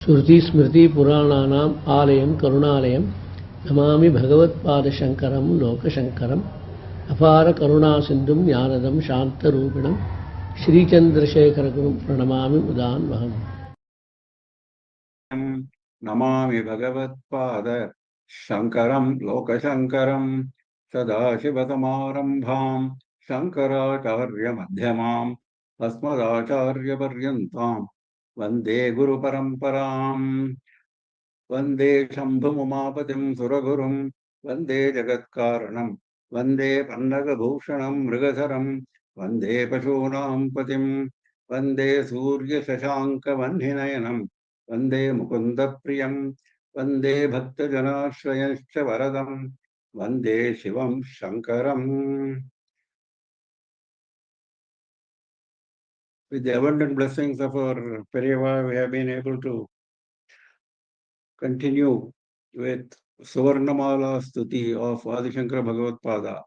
Shruti Smriti Purananam Alayam Karunalayam Namami Bhagavatpadashankaram Lokashankaram Apara Karuna Sindhum Jnanadam Shanta Rupinam Shri Chandrasekharagurum Pranamami Udan Vaham. Namami Bhagavatpada Shankaram Lokashankaram Sadashivasamarambham Shankaracharya Madhyamam Asmadacharya Paryantam Vande Guru Paramparam Vande Shambhumumapatim Suragurum Vande Jagatkaranam Vande Pandagabhushanam Mrigasaram Vande Pashunam Patim Vande Surya Shashanka Vandhinayanam Vande Mukunda Priyam Vande Bhakta Janashrayascha Varadam Vande Shivam Shankaram. With the abundant blessings of our Periyava, we have been able to continue with Suvarna Stuthi of Adi Shankara Bhagavatpada.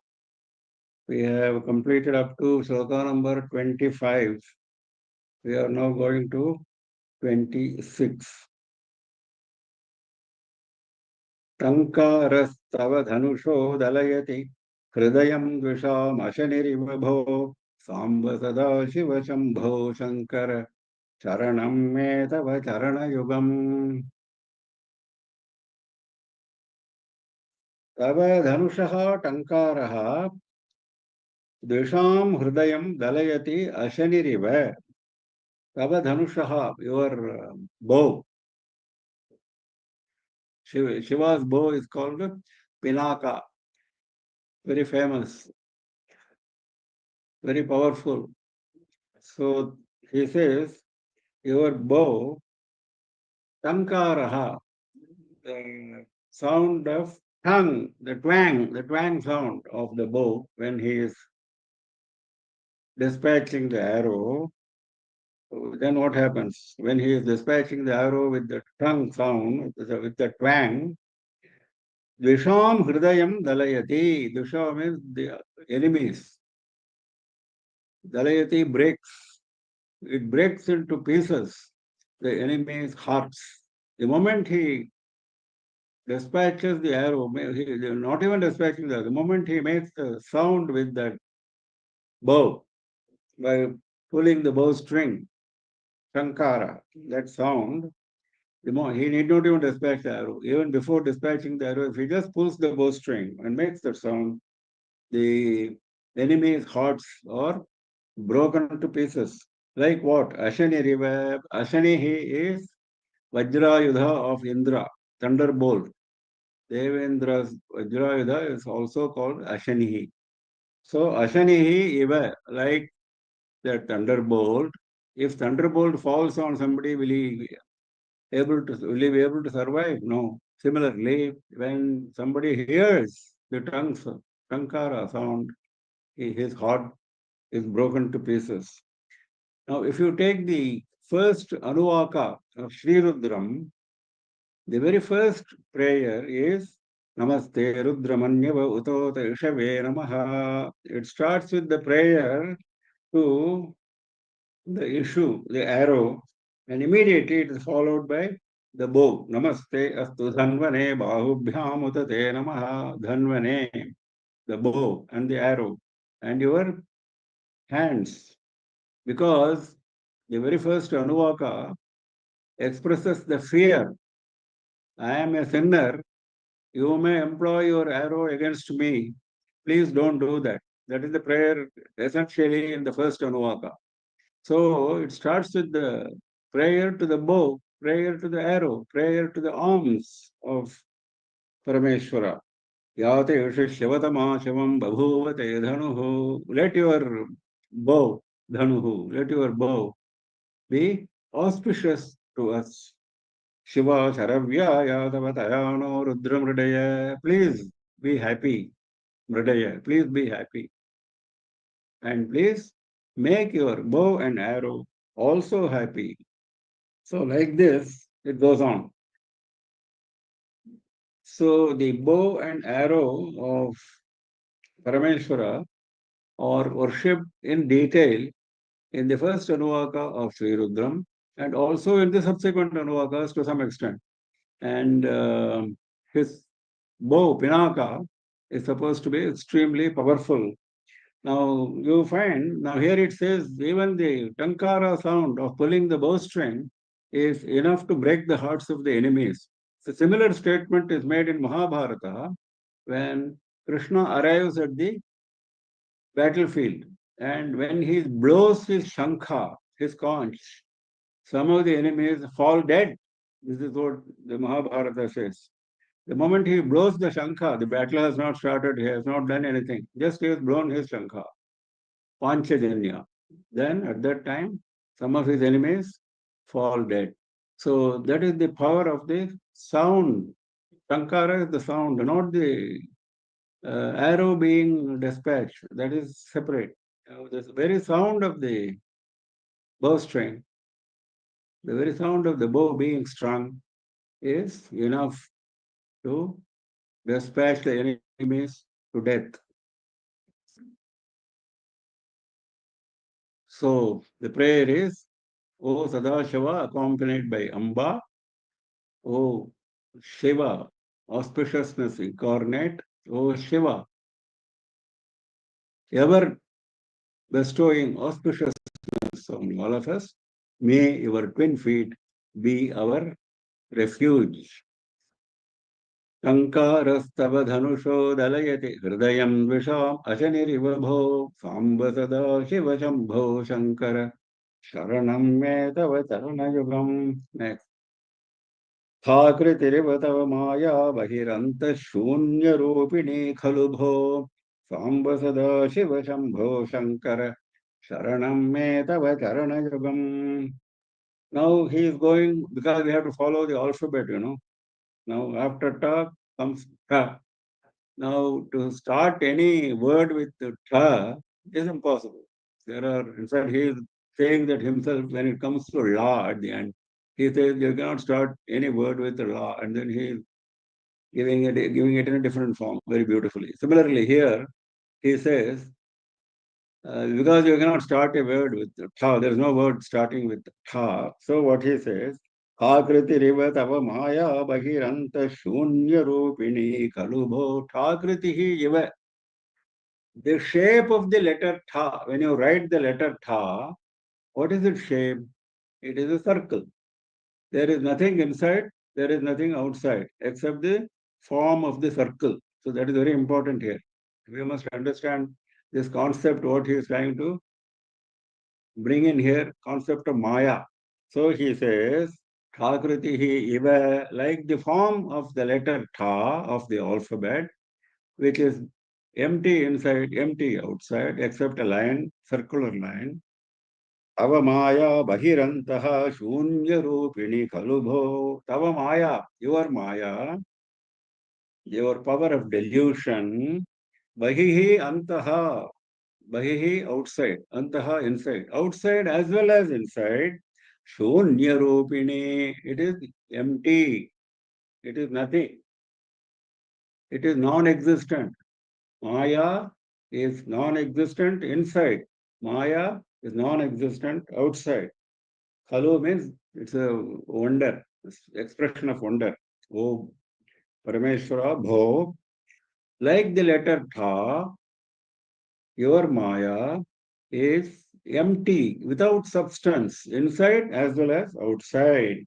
We have completed up to sloka number 25. We are now going to 26. Tankarastava dhanusho dalayati hridayam dvisham ashanirivabho samba sada shiva shambho shankara charanam me tava charana yugam. Tava dhanushaha tankaraha Dvisham Hridayam Dalayati Ashaniriva. Tava Dhanushaha, your bow. Shiva's bow is called Pinaka. Very famous, very powerful. So he says, your bow, Tankaraha, the sound of tongue, the twang sound of the bow when he is dispatching the arrow. Then what happens? When he is dispatching the arrow with the tongue sound, with the twang, Dvisham Hridayam Dalayati. Dvisha means the enemies. Dalayati breaks. It breaks into pieces the enemy's hearts. The moment he dispatches the arrow, not even dispatching the moment he makes the sound with that bow, by pulling the bowstring, Shankara, that sound, he need not even dispatch the arrow. Even before dispatching the arrow, if he just pulls the bowstring and makes that sound, the enemy's hearts are broken to pieces. Like what? Ashani river. Ashani he is Vajrayudha of Indra, thunderbolt. Devendra's Vajrayudha is also called Ashanihi. So Ashanihi Iva, like that thunderbolt. If thunderbolt falls on somebody, will he be able to survive? No. Similarly, when somebody hears the Tankara sound, his heart is broken to pieces. Now, if you take the first Anuvaka of Sri Rudram, the very first prayer is Namaste Rudramanyava Utota Ishave Namaha. It starts with the prayer to the issue, the arrow, and immediately it is followed by the bow. Namaste Astu Dhanvane Bahubhyam Utate Namaha. Dhanvane, the bow and the arrow, and your hands. Because the very first Anuvaka expresses the fear. I am a sinner. You may employ your arrow against me. Please don't do that. That is the prayer essentially in the first Anuvaka. So it starts with the prayer to the bow, prayer to the arrow, prayer to the arms of Parameshwara. Yate Shivatama Shivam Babhuvate Dhanuhu. Let your bow, Dhanuhu, let your bow be auspicious to us. Shiva Sharavya Yadavatayano Rudra Mridaya. Please be happy, Mridaya. Please be happy. And please make your bow and arrow also happy. So like this, it goes on. So the bow and arrow of Parameshwara are worshipped in detail in the first Anuvaka of Sri Rudram. and also in the subsequent Anuvakas to some extent. And his bow, Pinaka, is supposed to be extremely powerful. Now you find, now here it says even the Tankara sound of pulling the bowstring is enough to break the hearts of the enemies. A similar statement is made in Mahabharata when Krishna arrives at the battlefield, and when he blows his shankha, his conch, some of the enemies fall dead. This is what the Mahabharata says. The moment he blows the shankha, the battle has not started, he has not done anything. Just he has blown his shankha, Panchajanya. Then at that time, some of his enemies fall dead. So that is the power of the sound. Shankara is the sound, not the arrow being dispatched. That is separate. The very sound of the bowstring, the very sound of the bow being strung is enough to dispatch the enemies to death. So the prayer is, O Sadashava, accompanied by Amba, O Shiva, auspiciousness incarnate, O Shiva, ever bestowing auspiciousness on all of us, may your twin feet be our refuge. टङ्कारस्तव धनुषो दलयति हृदयं द्विषाम् अशनिरिव भो साम्ब सदा शिव शम्भो शङ्कर शरणं मे तव चरणयुगम् स्थाकृतिरिव तव माया बहिरन्तशून्यरूपिणी खलु भो साम्ब सदा शिव शम्भो शङ्कर शरणं मे तव चरणयुगम्. Now he is going, because we have to follow the alphabet, Now after ta comes ta. Now to start any word with ta is impossible. There are, in fact, he is saying that himself when it comes to la at the end. He says you cannot start any word with la, and then he is giving it in a different form very beautifully. Similarly, here he says, because you cannot start a word with tha, there is no word starting with tha. So what he says, Akriti tava maya bahiranta shunya rupini kalubho Takriti iva. The shape of the letter tha, when you write the letter tha, what is its shape? It is a circle. There is nothing inside, there is nothing outside, except the form of the circle. So that is very important here. We must understand this concept, what he is trying to bring in here, concept of Maya. So he says, Thakritihi iva, like the form of the letter Tha of the alphabet, which is empty inside, empty outside, except a line, circular line. Tava Maya Bahirantaha Shunya Rupini Kalubho. Tava Maya, your power of delusion, Bahihi Antaha, Bahihi outside, Antaha inside, outside as well as inside, Shunya Rupini, it is empty, it is nothing, it is non-existent. Maya is non-existent inside, Maya is non-existent outside. Khalu means it's a wonder, expression of wonder. Oh, Parameshwara, Bho, like the letter Tha, your Maya is empty, without substance, inside as well as outside.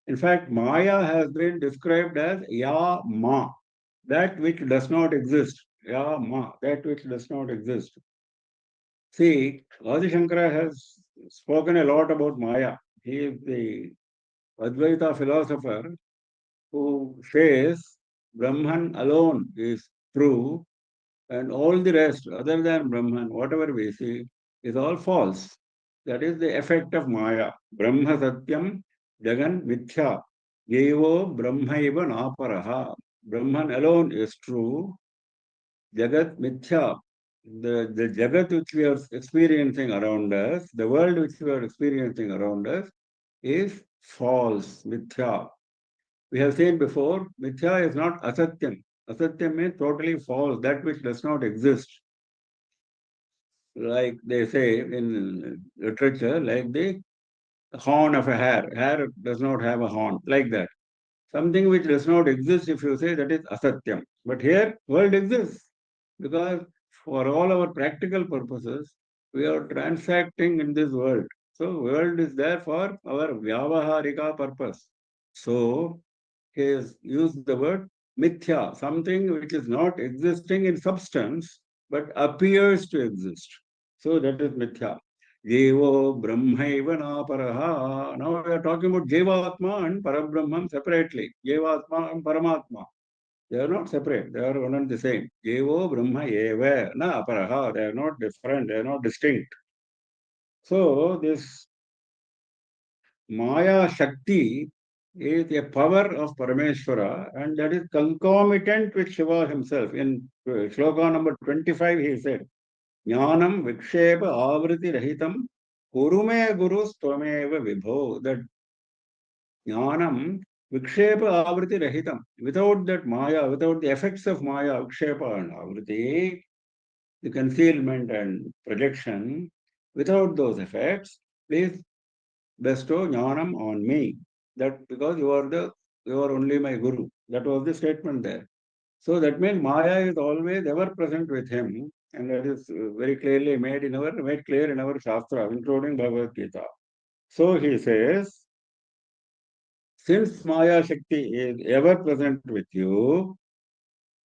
In fact, Maya has been described as Ya Ma, that which does not exist. Ya Ma, that which does not exist. See, Adi Shankara has spoken a lot about Maya. He is the Advaita philosopher who says Brahman alone is true and all the rest, other than Brahman, whatever we see, is all false. That is the effect of Maya. Brahma Satyam Jagan Mithya. Yevo Brahmaiva Naparaha. Brahman alone is true. Jagat Mithya. The Jagat which we are experiencing around us, the world which we are experiencing around us, is false, Mithya. We have seen before, Mithya is not Asatyam. Asatyam means totally false, that which does not exist. Like they say in literature, like the horn of a hare. Hare does not have a horn, like that. Something which does not exist, if you say, that is asatyam. But here, world exists because for all our practical purposes, we are transacting in this world. So, world is there for our vyavaharika purpose. So, he has used the word mithya, something which is not existing in substance but appears to exist. So, that is mithya. Jevo Brahmaiva Naparaha. Now we are talking about Jevatma and Parabrahman separately. Jevatma and Paramatma. They are not separate. They are one and the same. Jevo Brahma Eva Na Aparaha. They are not different. They are not distinct. So this Maya Shakti is a power of Parameshwara and that is concomitant with Shiva himself. In shloka number 25 he said, Jnanam Vikshepa Avriti Rahitam Kurume Guru Stvameva Vibho. That Jnanam Vikshepa Avriti Rahitam. Without that Maya, without the effects of Maya, Vikshepa and Avriti, the concealment and projection, without those effects, please bestow Jnanam on me. That because you are only my Guru. That was the statement there. So that means Maya is always ever present with him, and that is very clearly made clear in our Shastra, including Bhagavad Gita. So he says, since Maya Shakti is ever present with you,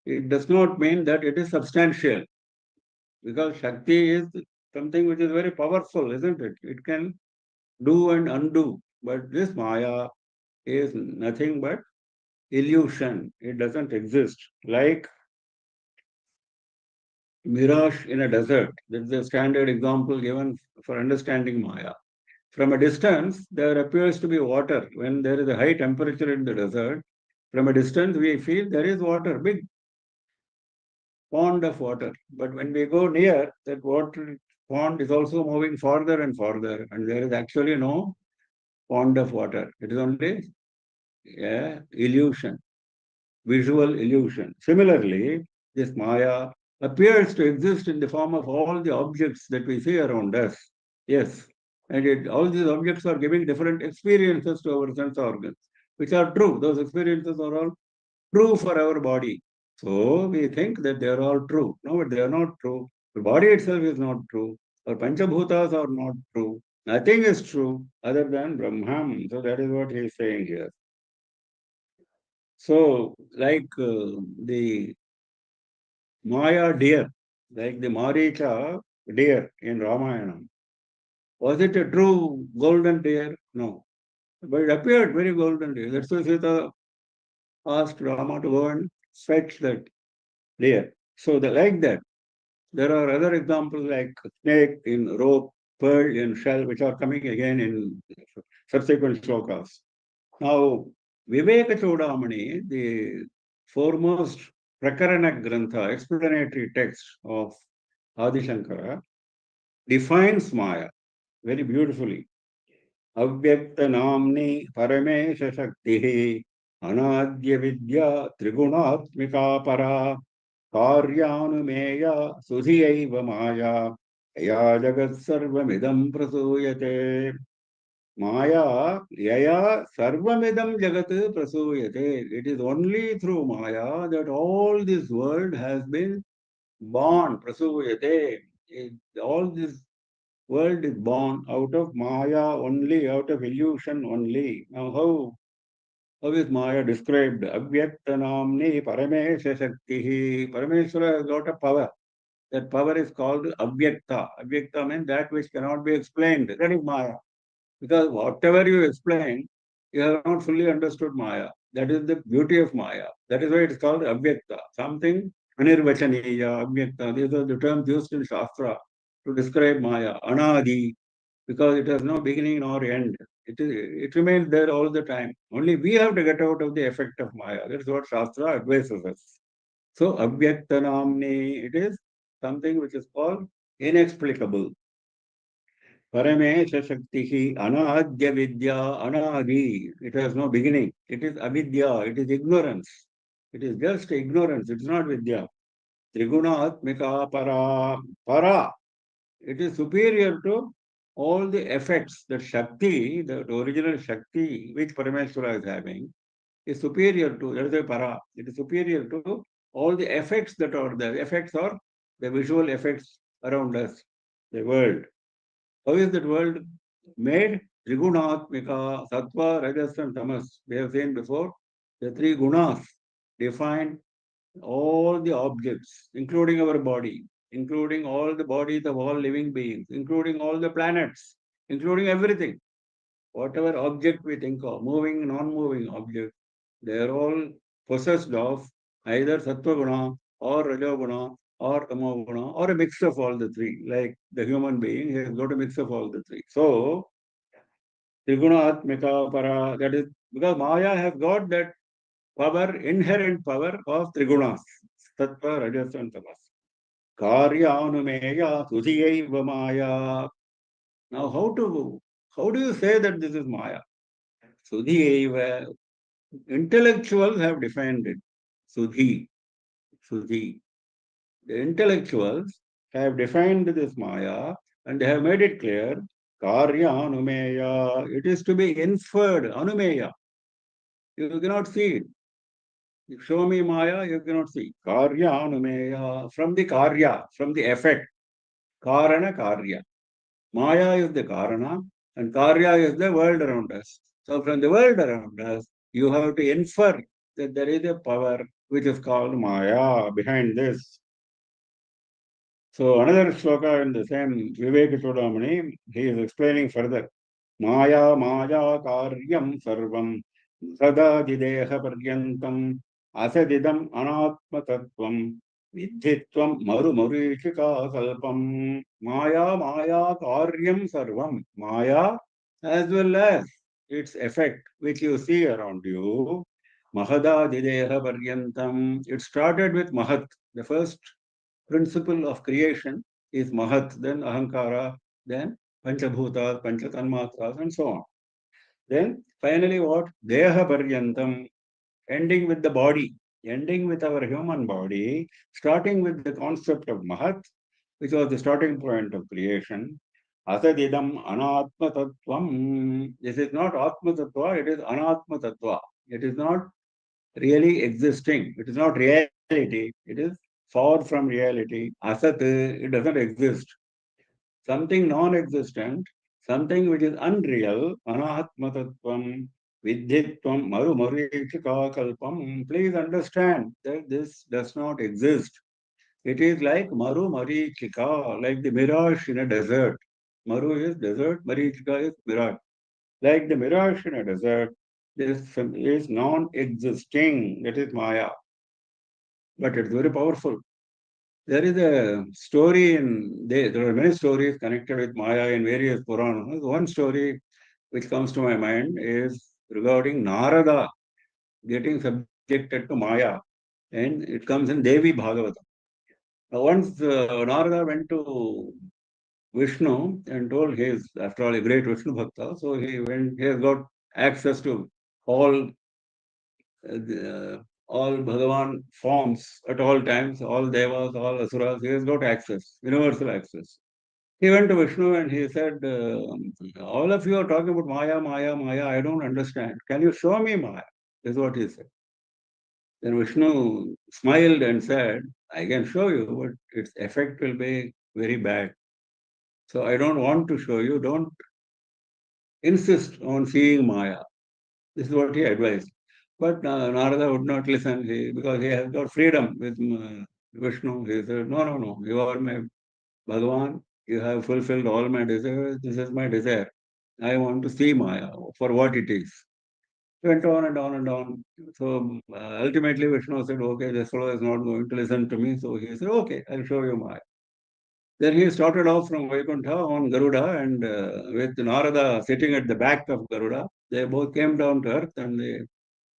it does not mean that it is substantial, because Shakti is something which is very powerful, isn't it? It can do and undo. But this Maya is nothing but illusion. It doesn't exist. Like mirage in a desert. That's the standard example given for understanding Maya. From a distance, there appears to be water. When there is a high temperature in the desert, from a distance, we feel there is water, big pond of water. But when we go near, that water pond is also moving farther and farther, and there is actually no pond of water. It is only illusion, visual illusion. Similarly, this Maya appears to exist in the form of all the objects that we see around us. Yes. And all these objects are giving different experiences to our sense organs, which are true. Those experiences are all true for our body. So we think that they are all true. No, but they are not true. The body itself is not true. Our Panchabhutas are not true. Nothing is true other than Brahman. So that is what he is saying here. So, like the Maya deer, like the Maricha deer in Ramayana, was it a true golden deer? No. But it appeared very golden deer. That's why Sita asked Rama to go and fetch that deer. So, like that, there are other examples like snake in rope, pearl in shell, which are coming again in subsequent shlokas. Now, Viveka Chodamani, the foremost Prakarana Grantha, explanatory text of Adi Shankara, defines Maya very beautifully. Avyakta namni paramesha shaktihi anadya vidya trigunatmika para karyanumeya sudhiyaiva maya ya jagat sarvamidam prasuyate. Maya, yaya, sarvamidam jagat prasuyate. It is only through Maya that all this world has been born, prasuyate. All this world is born out of Maya only, out of illusion only. Now, how is Maya described? Avyakta namni paramesha shaktihi. Parameshwara has got a power. That power is called avyakta. Avyakta means that which cannot be explained. That is Maya. Because whatever you explain, you have not fully understood Maya. That is the beauty of Maya. That is why it is called Avyakta. Something Anirvachaniya, Avyakta. These are the terms used in Shastra to describe Maya. Anadi, because it has no beginning nor end. It remains there all the time. Only we have to get out of the effect of Maya. That is what Shastra advises us. So Avyakta Namni, it is something which is called inexplicable. Paramesha Shaktihi Anadya Vidya Anadi. It has no beginning. It is avidya. It is ignorance. It is just ignorance. It is not Vidya. Triguna Atmika Para. Para. It is superior to all the effects, that Shakti, the original Shakti which Parameshwara is having, is superior to, that is a para, it is superior to all the effects that are there. Effects are the visual effects around us, the world. How is that world made? Trigunatmika, Sattva, Rajas and Tamas. We have seen before, the three gunas define all the objects, including our body, including all the bodies of all living beings, including all the planets, including everything. Whatever object we think of, moving, non-moving object, they are all possessed of either Sattva Guna or Rajo Guna or Tamo Guna or a mix of all the three. Like the human being, he has got a mix of all the three. So, Trigunaatmika Para, that is because Maya has got that power, inherent power of Trigunas, Sattva, Rajas and Tamas. Karyanumeya Sudhiyaiva Maya. Now, how do you say that this is Maya? Sudhiyaiva. Intellectuals have defined it. Sudhi. Sudhi. The intellectuals have defined this Maya and they have made it clear. Karya Anumeya. It is to be inferred. Anumeya. You cannot see it. You show me Maya, you cannot see. Karya Anumeya. From the Karya, from the effect. Karana Karya. Maya is the Karana and Karya is the world around us. So from the world around us, you have to infer that there is a power which is called Maya behind this. So another shloka in the same Viveka Chudamani, he is explaining further. Maya Maya Karyam Sarvam Sada Jideha Paryantam Asadidam Anatma Tattvam Vidhitvam Maru Marishika Kalpam. Maya Maya Karyam Sarvam. Maya as well as its effect which you see around you. Mahada Jideha Paryantam. It started with Mahat, the first principle of creation is Mahat, then Ahankara, then Panchabhutas, Panchatanmatras, and so on. Then finally what? Deha Paryantam, ending with the body, ending with our human body, starting with the concept of Mahat, which was the starting point of creation. Asadidam Anatma Tattvam. This is not Atma Tattva, it is Anatma Tattva. It is not really existing. It is not reality. It is far from reality. Asat, it doesn't exist. Something non-existent, something which is unreal, anahatmatattvam, vidhitvam, maru marichika kalpam. Please understand that this does not exist. It is like maru marichika, like the mirage in a desert. Maru is desert, marichika is mirage. Like the mirage in a desert, this is non-existing. That is Maya. But it's very powerful. There is a story there are many stories connected with Maya in various Puranas. One story which comes to my mind is regarding Narada getting subjected to Maya, and it comes in Devi Bhagavatam. Once Narada went to Vishnu and told he is, after all, a great Vishnu Bhakta, so he has got access to all all Bhagavan forms at all times, all Devas, all Asuras, he has got access, universal access. He went to Vishnu and he said, all of you are talking about Maya, Maya, Maya, I don't understand. Can you show me Maya? Is what he said. Then Vishnu smiled and said, I can show you, but its effect will be very bad. So I don't want to show you, don't insist on seeing Maya. This is what he advised. But Narada would not listen because he has got freedom with Vishnu. He said, no, you are my Bhagavan, you have fulfilled all my desires. This is my desire. I want to see Maya for what it is. He went on and on and on. So ultimately Vishnu said, okay, this fellow is not going to listen to me. So he said, okay, I'll show you Maya. Then he started off from Vaikuntha on Garuda and with Narada sitting at the back of Garuda. They both came down to earth and they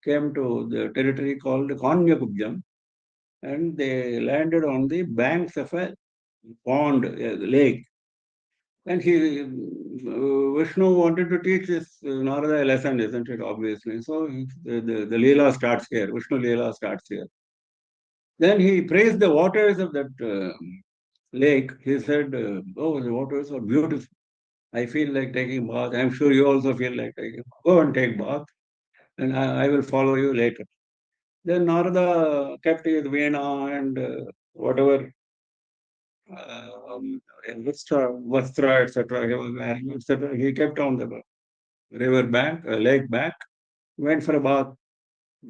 came to the territory called Kanyakubjam and they landed on the banks of a pond, a lake. And Vishnu wanted to teach this Narada a lesson, isn't it, obviously. So the Leela starts here, Vishnu Leela starts here. Then he praised the waters of that lake. He said, oh, the waters are beautiful. I feel like taking bath. I'm sure you also feel like taking bath. Go and take bath, and I will follow you later. Then Narada kept his veena and whatever vastra, etc. He was wearing, etc. He kept on the river bank, lake bank, went for a bath.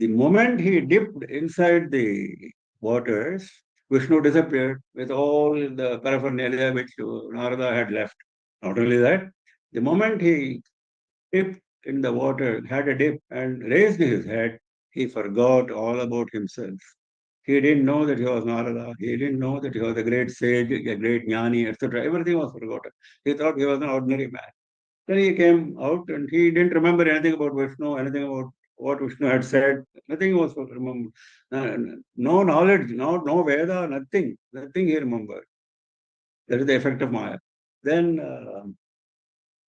The moment he dipped inside the waters, Vishnu disappeared with all the paraphernalia which Narada had left. Not only that, the moment he dipped in the water, had a dip, and raised his head, he forgot all about himself. He didn't know that he was Narada. He didn't know that he was a great sage, a great jnani, etc. Everything was forgotten. He thought he was an ordinary man. Then he came out and he didn't remember anything about Vishnu, anything about what Vishnu had said. Nothing was remembered. No knowledge, no Veda, nothing he remembered. That is the effect of Maya. Then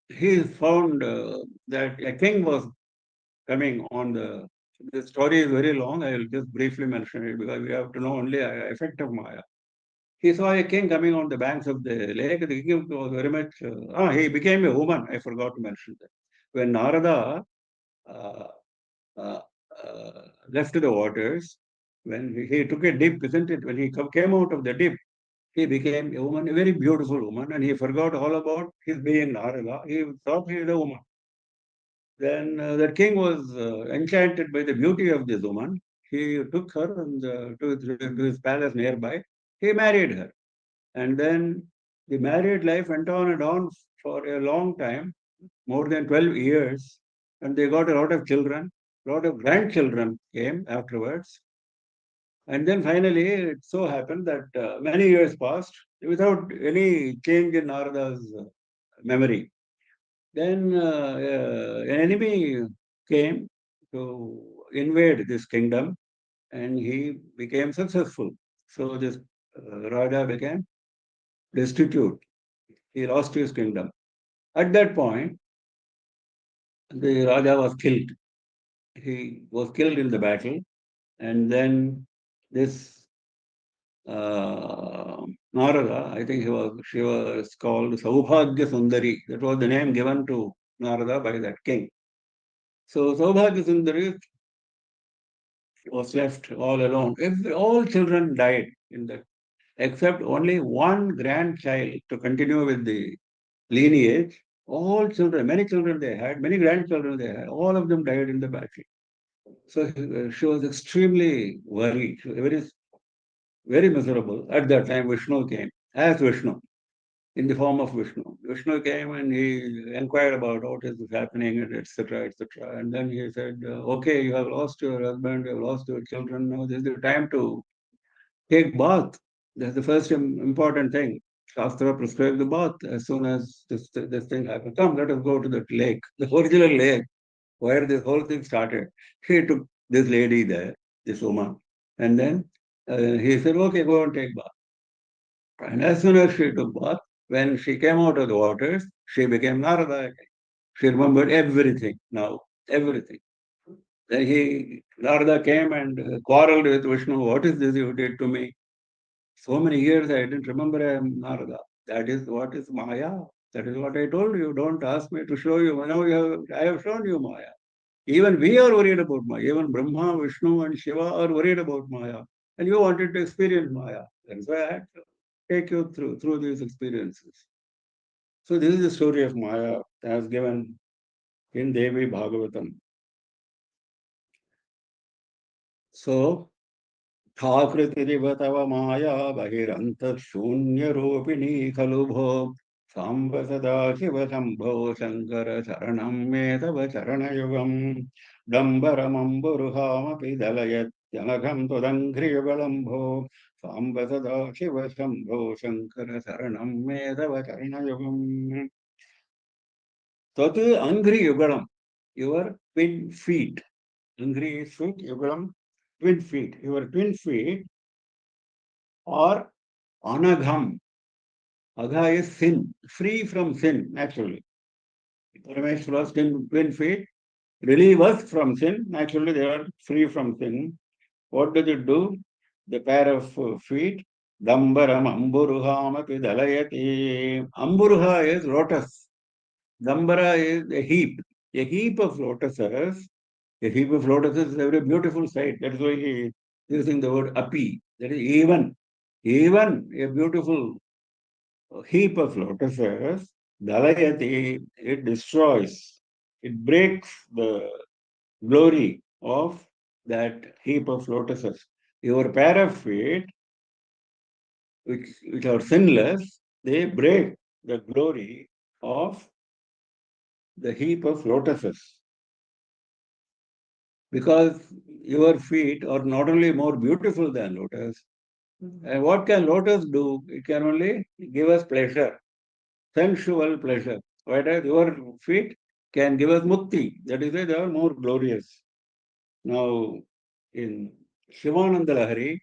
he found that a king was coming on the. The story is very long. I will just briefly mention it because we have to know only the effect of Maya. He saw a king coming on the banks of the lake. The king was very much. He became a woman. I forgot to mention that. When Narada uh, uh, left the waters, when he took a dip, isn't it? When he came out of the dip, he became a woman, a very beautiful woman, and he forgot all about his being Narada. He thought he was a woman. Then the king was enchanted by the beauty of this woman. He took her to his palace nearby. He married her. And then the married life went on and on for a long time, more than 12 years. And they got a lot of children. A lot of grandchildren came afterwards. And then finally, it so happened that many years passed without any change in Narada's memory. Then an enemy came to invade this kingdom and he became successful. So this Raja became destitute. He lost his kingdom. At that point, the Raja was killed. He was killed in the battle. And then this Narada, I think she was called Saubhagya Sundari. That was the name given to Narada by that king. So Saubhagya Sundari was left all alone. All children died in that, except only one grandchild to continue with the lineage. All children, many children they had, many grandchildren they had, all of them died in the battle. So she was extremely worried, very, very miserable. At that time, Vishnu came as Vishnu, in the form of Vishnu. Vishnu came and he inquired about what is happening, and etc., etc. And then he said, "Okay, you have lost your husband, you have lost your children. Now this is the time to take bath. That's the first important thing. Shastra prescribes the bath as soon as this thing happens. Come, let us go to that lake, the original lake where this whole thing started." He took this lady there, this woman, and then he said, "Okay, go and take bath." And as soon as she took bath, when she came out of the waters, she became Narada again. She remembered everything now, everything. Then Narada came and quarreled with Vishnu. "What is this you did to me? So many years I didn't remember I am Narada. That is what is Maya. That is what I told you. Don't ask me to show you. Now I have shown you Maya. Even we are worried about Maya. Even Brahma, Vishnu, and Shiva are worried about Maya. And you wanted to experience Maya. That's why I had to take you through these experiences." So this is the story of Maya as given in Devi Bhagavatam. So ठाकृतिरिव तव माया बहिरन्तःशून्यरूपिणी खलु भो साम्ब सदा शिव शम्भो शङ्कर शरणं मे तव चरणयुगम् डम्बरमम्बुरुहामपि दलयत्यनघं त्वदङ्घ्रियुगलं भो साम्ब सदा शिव शम्भो शङ्कर शरणं मे तव चरणयुगम् त्वत् अङ्घ्रियुगलं, your twin feet. Angri is feet, yugalam, twin feet. Your twin feet or anagham. Agha is sin, free from sin, naturally. Parameshwara's twin feet relieve us from sin. Naturally, they are free from sin. What does it do? The pair of feet, Dambaram Amburuham Dalayati. Amburuha is lotus. Dambara is a heap. A heap of lotuses. A heap of lotuses is a very beautiful sight. That's why he is using the word api. That is even. Even a beautiful heap of lotuses. Dalayati, it destroys. It breaks the glory of that heap of lotuses. Your pair of feet, which are sinless, they break the glory of the heap of lotuses. Because your feet are not only more beautiful than lotus, and what can lotus do? It can only give us pleasure, sensual pleasure. Whereas your feet can give us mukti. That is why they are more glorious. Now, in Shivananda Lahari,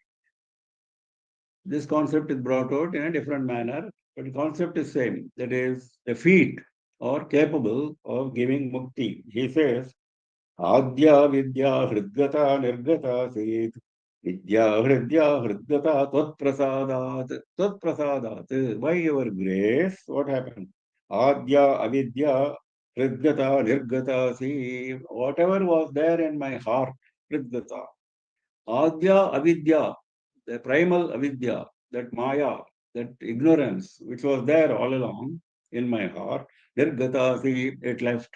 this concept is brought out in a different manner, but the concept is same. That is, the feet are capable of giving mukti. He says, Adya Vidya Hridgata Nirgata Seet Vidya Hridya Hridgata Tvat Prasadat Tvat Prasadat. By your grace, what happened? Adya Avidya Hridgata Nirgata Seet. Whatever was there in my heart, Hridgata. Adya Avidya, the primal avidya, that maya, that ignorance which was there all along in my heart, nirgatasi, it left.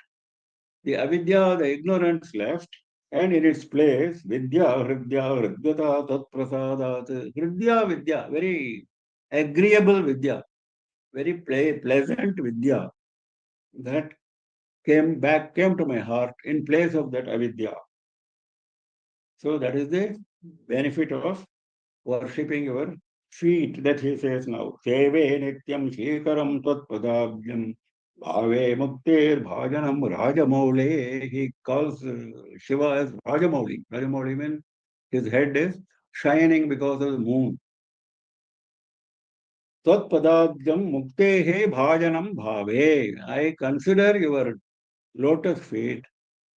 The avidya, the ignorance left, and in its place, vidya, hridya, hridgata, tat prasadat, hridya vidya, very agreeable vidya, very pleasant vidya that came to my heart in place of that avidya. So that is the benefit of worshipping your feet that he says now. Seve nityam shikaram tvatpadabhyam bhave muktir bhajanam rajamoule. He calls Shiva as Rajamouli. Rajamouli means his head is shining because of the moon. Tvatpadabhyam muktehe bhajanam bhave. I consider your lotus feet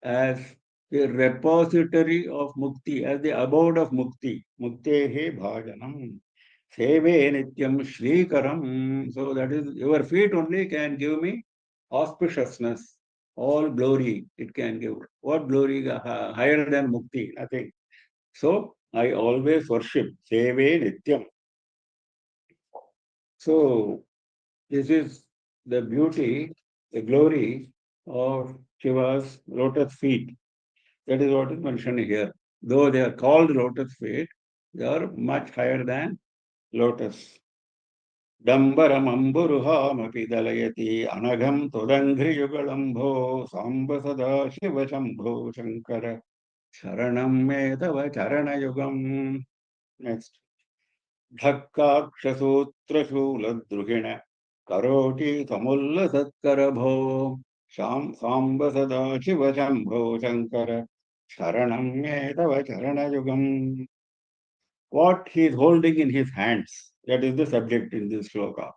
as the repository of mukti, as the abode of mukti. Muktehe bhajanam. Seve nityam shrikaram. So that is, your feet only can give me auspiciousness, all glory it can give. What glory higher than mukti? Nothing. So I always worship. Seve nityam. So this is the beauty, the glory of Shiva's lotus feet. That is what is mentioned here. Though they are called lotus feet, they are much higher than lotus. डम्बरमम्बुरुहामपि दलयति अनघं त्वदङ्घ्रियुगलम्भो Samba सदा शिव शम्भो शङ्कर शरणं मे तव चरणयुगम् next ढक्काक्षसूत्रशूलद्रुहिण करोति समुल्लसत्करभो साम्ब सदा शिव शम्भो शङ्कर शरणं मे तव चरणयुगम्. What he is holding in his hands, that is the subject in this shloka.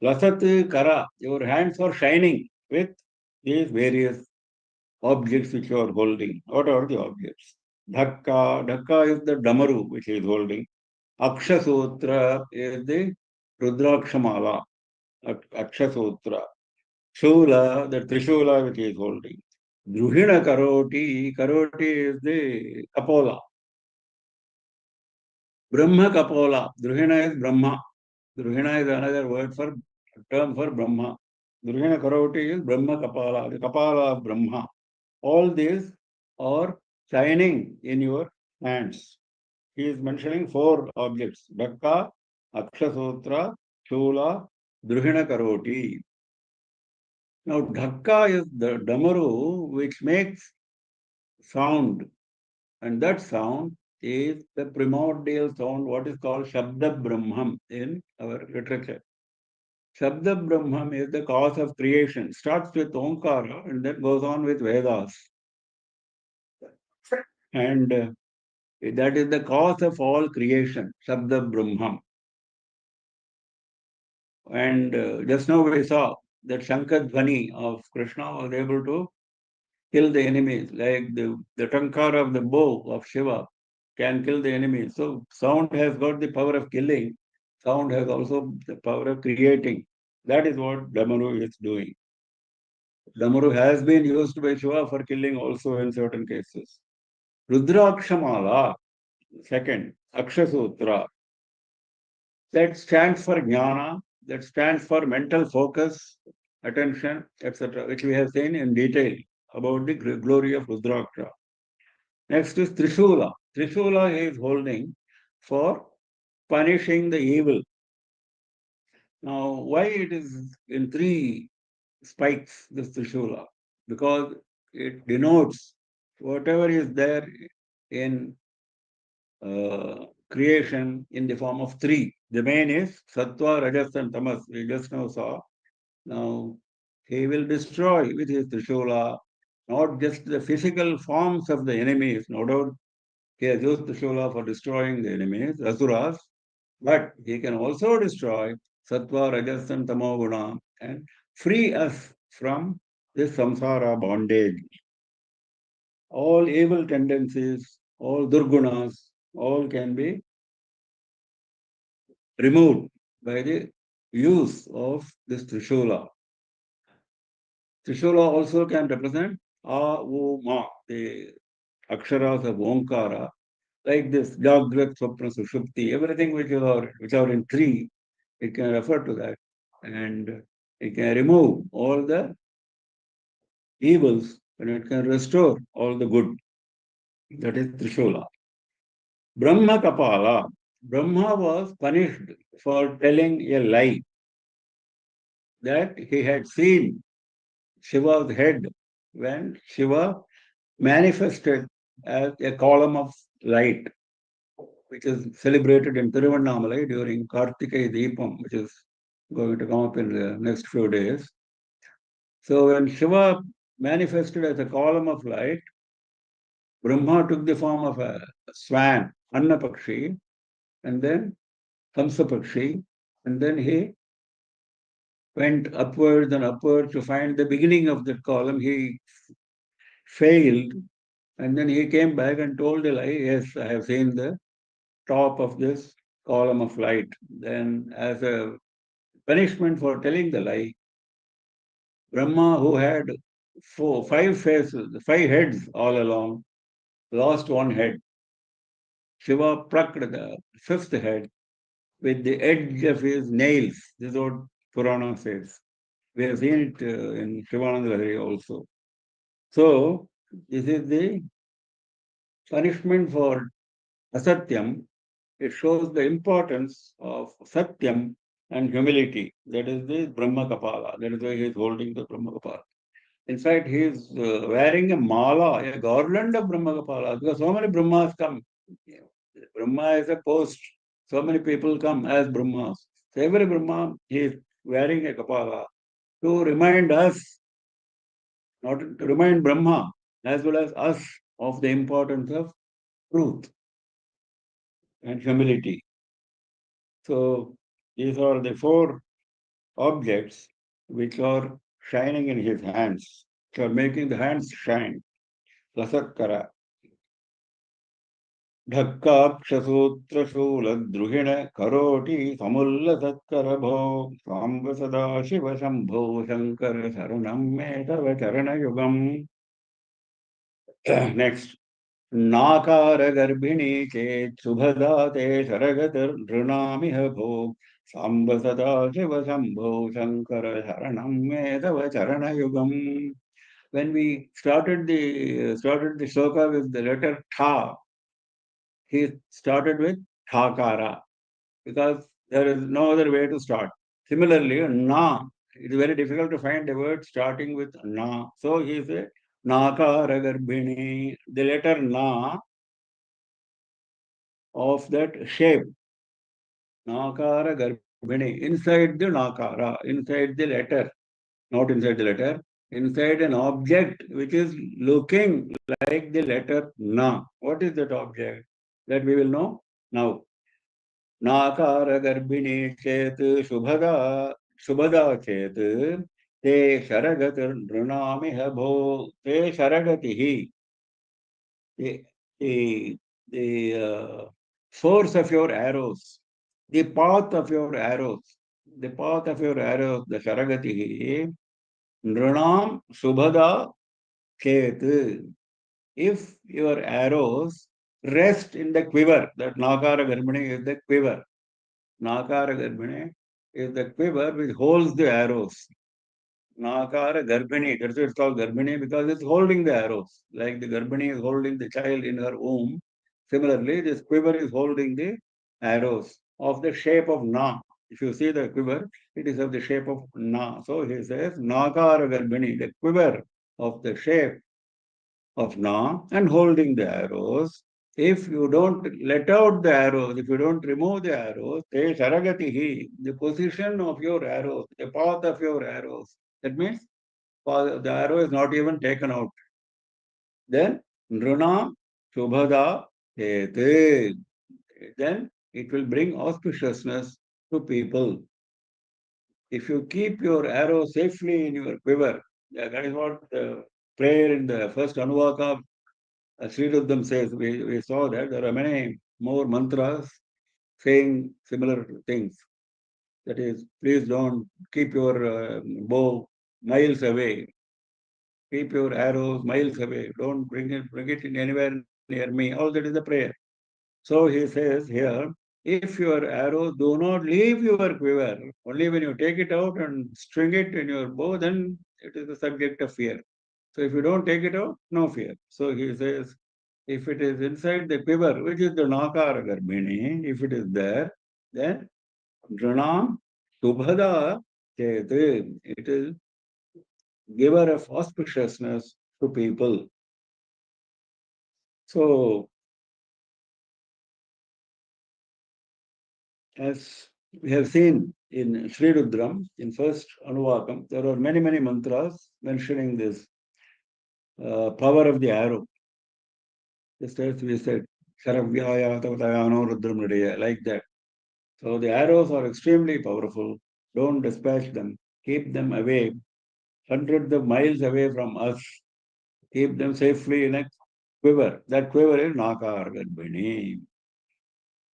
Lasat Kara, your hands are shining with these various objects which you are holding. What are the objects? Dhakka is the Damaru which he is holding. Akshasutra is the Rudrakshamala, Akshasutra. Shula, the Trishula which he is holding. Druhina Karoti is the Kapola. Brahma Kapola, Druhina is Brahma. Druhina is another word for term for Brahma. Druhina Karoti is Brahma Kapala, the Kapala of Brahma. All these are shining in your hands. He is mentioning four objects: Dakka, Akshasutra, Shula, Druhina Karoti. Now, Dhakka is the Damaru which makes sound, and that sound is the primordial sound, what is called Shabda Brahman in our literature. Shabda Brahman is the cause of creation. Starts with Omkara and then goes on with Vedas. And that is the cause of all creation, Shabda Brahman. And just now we saw that Shankadvani of Krishna was able to kill the enemies, like the tankara of the bow of Shiva can kill the enemies. So sound has got the power of killing. Sound has also the power of creating. That is what Damaru is doing. Damaru has been used by Shiva for killing also in certain cases. Rudrakshamala, second, Akshasutra, that stands for jnana, that stands for mental focus, attention, etc., which we have seen in detail about the glory of Rudraksha. Next is Trishula. Trishula he is holding for punishing the evil. Now, why it is in three spikes, this Trishula? Because it denotes whatever is there in creation in the form of three. The main is Sattva, Rajas, and Tamas. We just now saw. Now, he will destroy with his Trishula not just the physical forms of the enemies, no doubt he has used Trishula for destroying the enemies, Asuras, but he can also destroy Sattva, Rajas, and Tamoguna and free us from this samsara bondage. All evil tendencies, all durgunas, all can be removed by the use of this Trishula. Trishula also can represent A, U, Ma, the aksharas of Omkara, like this Jagrat, Swapna, Sushupti, everything which are in three, it can refer to that. And it can remove all the evils and it can restore all the good. That is Trishula. Brahma Kapala. Brahma was punished for telling a lie that he had seen Shiva's head when Shiva manifested as a column of light, which is celebrated in Tiruvannamalai during Kartikeya Deepam, which is going to come up in the next few days. So when Shiva manifested as a column of light, Brahma took the form of a swan, Annapakshi, and then Kamsapakshi, and then he went upwards and upwards to find the beginning of that column. He failed, and then he came back and told the lie, yes, I have seen the top of this column of light. Then, as a punishment for telling the lie, Brahma, who had five faces, five heads all along, lost one head. Shiva plucked the fifth head with the edge of his nails. This is what Purana says. We have seen it in Shivananda Lahiri also. So, this is the punishment for asatyam. It shows the importance of satyam and humility. That is the Brahma Kapala. That is why he is holding the Brahma Kapala. In fact, he is wearing a mala, a garland of Brahma Kapala, because so many Brahmas come. Brahma is a post. So many people come as Brahmas. So every Brahma, he is wearing a Kapala to remind us, not to remind Brahma, as well as us, of the importance of truth and humility. So these are the four objects which are shining in his hands, which are making the hands shine. Lasatkara. ढक्काक्षसूत्रशूलद्रुहिण करोटि समुल्लसत्करभो Samba सदा शिव शम्भो शङ्कर शरणं मे तव चरणयुगम्. Next. नाकारगर्भिणी चेत् शुभदा ते शरगतिर्नृणामिह भो साम्ब सदा शिव शम्भो शङ्कर शरणं मे तव चरणयुगम्. When we started the shloka with the letter Tha, he started with Thakara because there is no other way to start. Similarly, Na, it is very difficult to find a word starting with Na. So he said Nakara Garbhini, the letter Na of that shape. Nakara Garbhini, inside the Nakara, inside the letter, not inside the letter, inside an object which is looking like the letter Na. What is that object? That we will know now. नाकार गर्भिणी चेत शुभदा चेत ते शरगति नृणामिह भो ते शरगति ही the source of your arrows, the path of your arrows, the sharagati, Nranam Subhada Ket. If your arrows rest in the quiver, that Nakara Garbhini is the quiver. Nakara Garbhini is the quiver which holds the arrows. Nakara Garbhini, that's why it's called Garbhini because it's holding the arrows. Like the Garbhini is holding the child in her womb. Similarly, this quiver is holding the arrows of the shape of Na. If you see the quiver, it is of the shape of Na. So he says, Nakara Garbhini, the quiver of the shape of Na and holding the arrows. If you don't let out the arrows, if you don't remove the arrows, te sharagatihi, the position of your arrows, the path of your arrows. That means the arrow is not even taken out. Then nruna shubhada ete. Then it will bring auspiciousness to people. If you keep your arrow safely in your quiver, that is what the prayer in the first Anuvaka Sri Ruddham says. We saw that there are many more mantras saying similar things. That is, please don't keep your bow miles away. Keep your arrows miles away. Don't bring it in anywhere near me. All that is the prayer. So he says here, if your arrows do not leave your quiver, only when you take it out and string it in your bow, then it is the subject of fear. So if you don't take it out, no fear. So he says, if it is inside the quiver, which is the Nakara Garbhini, if it is there, then Dranam Subhada Chet, it is giver of auspiciousness to people. So, as we have seen in Sri Rudram, in first Anuvakam, there are many, many mantras mentioning this power of the arrow. Just as we said, Sharavyaya Tavatayano Rudram Nidaya, like that. So the arrows are extremely powerful. Don't dispatch them. Keep them away, hundreds of miles away from us. Keep them safely in a quiver. That quiver is Nakar Garbhini.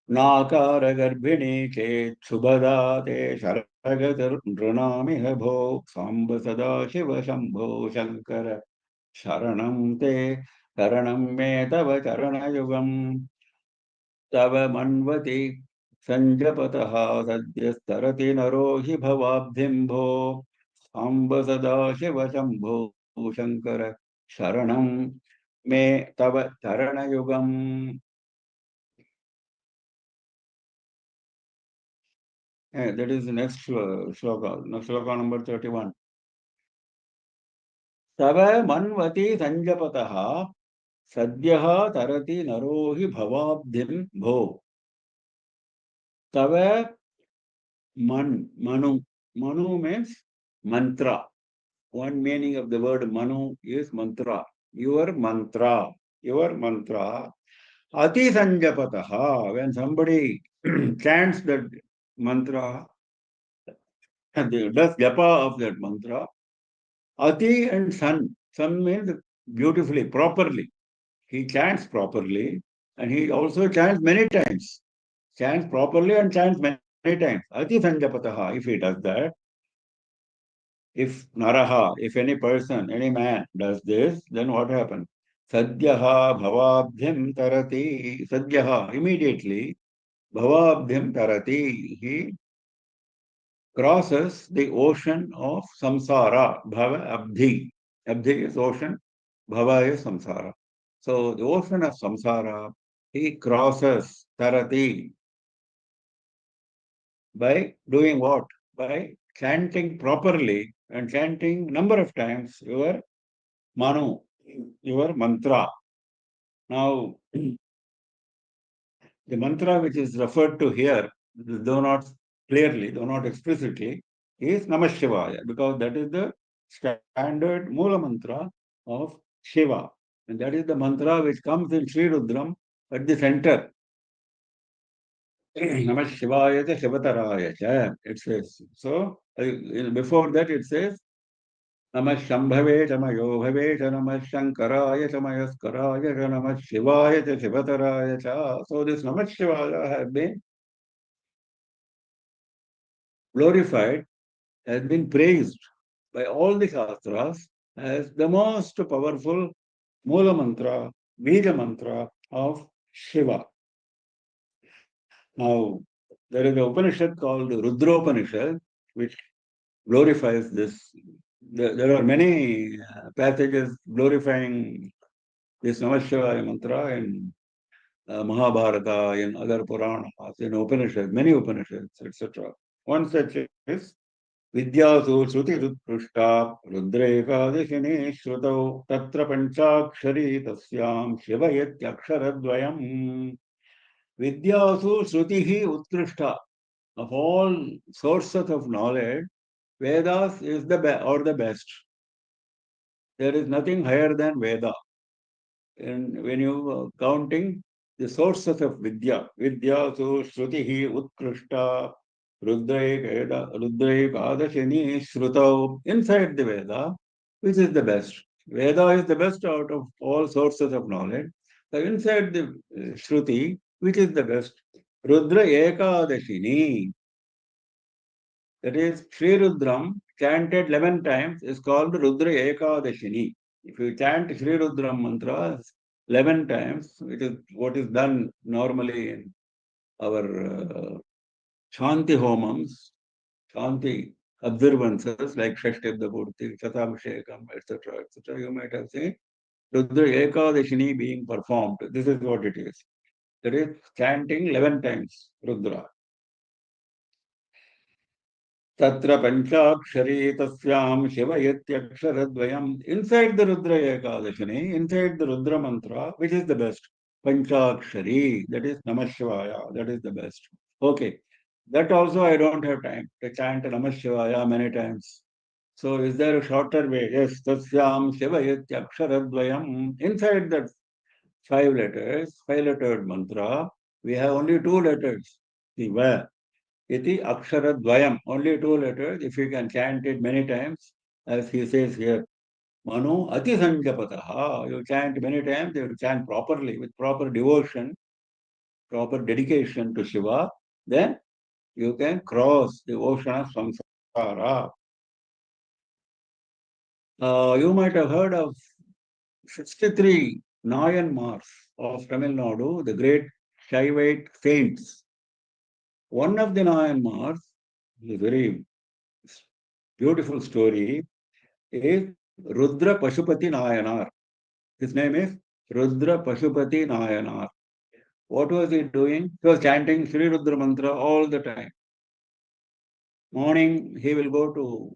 Nakara Garbhini Chet Subhada Te Sharagatar Nranamiha Bho Samba Sada Shiva Shambho Shankara Sharanam Te Sharanam Me Tava Charana Yugam Tava Manvati Sanjapataha Sadyastarati Naro Hi Bhavabdhimbho Samba Sada Shiva Shambho Shankara Sharanam Me Tava Charana Yugam. That is the next shloka, shloka number 31. Tava manvati sanjapataha sadyaha tarati narohi bhavabdhim bho. Tava manu. Manu means mantra. One meaning of the word manu is mantra. Your mantra. Your mantra. Ati sanjapataha. When somebody chants that mantra, does japa of that mantra, Ati and San. San means beautifully, properly. He chants properly and he also chants many times. Chants properly and chants many times. Ati Sanjapataha, if he does that, if Naraha, if any person, any man does this, then what happens? Sadhyaha bhavabdhyam tarati. Sadhyaha, immediately, bhavabdhyam tarati. He crosses the ocean of samsara, bhava abdhi. Abdhi is ocean, bhava is samsara. So the ocean of samsara, he crosses tarati by doing what? By chanting properly and chanting number of times your manu, your mantra. Now, the mantra which is referred to here, though not clearly, though not explicitly, is Namah Shivaya, because that is the standard Mula mantra of Shiva. And that is the mantra which comes in Sri Rudram at the center. Namah Shivaya cha Shivataraya cha, it says. So, before that it says, Namah Shambhave cha Mayobhave cha Namah Shankaraya cha Mayaskaraya cha Namah Shivaya cha Shivataraya cha. So this Namah Shivaya has been glorified, has been praised by all the Shastras as the most powerful Mula Mantra, Bija Mantra of Shiva. Now, there is an Upanishad called Rudropanishad, which glorifies this. There are many passages glorifying this Namah mantra in Mahabharata, in other Puranas, in Upanishads, many Upanishads, etc. One such is Vidyasu Shruti Rutprushta Rudrekadishini Shrutau Tatra Panchakshari Tasyam Shivayetyakshara Vidyasu Shrutihi Utkrishta. Of all sources of knowledge, Vedas is the best. There is nothing higher than Veda. And when you counting the sources of Vidya, Vidyasu Shrutihi Utkrishta Rudraik Adashini Shrutau, inside the Veda, which is the best. Veda is the best out of all sources of knowledge. So inside the Shruti, which is the best? Rudra Ekadashini. That is, Sri Rudram chanted 11 times is called Rudra Ekadashini. If you chant Sri Rudram mantra 11 times, it is what is done normally in our Shanti homams, Shanti observances like Shashtibda Purti, Shatabhishekam, etc., etc. You might have seen Rudra Ekadashini being performed. This is what it is. That is chanting 11 times Rudra. Tatra Panchakshari Tasyam Shivayetyakshara Inside the Rudra Ekadashini, inside the Rudra mantra, which is the best? Panchakshari, that is Namah Shivaya, that is the best. Okay. That also I don't have time to chant Namah Shivaya many times. So is there a shorter way? Yes, Tasyam Shivayetyakshara Inside that 5 letters, 5-lettered mantra, we have only 2 letters. Shiva. Iti Akshara Dvayam, only 2 letters. If you can chant it many times, as he says here, Manu Ati Sanjapataha, you chant many times, you chant properly, with proper devotion, proper dedication to Shiva, then you can cross the ocean of samsara. You might have heard of 63 Nayanmars of Tamil Nadu, the great Shaivite saints. One of the Nayanmars, a very beautiful story, is Rudra Pashupati Nayanar. His name is Rudra Pashupati Nayanar. What was he doing? He was chanting Sri Rudra Mantra all the time. Morning, he will go to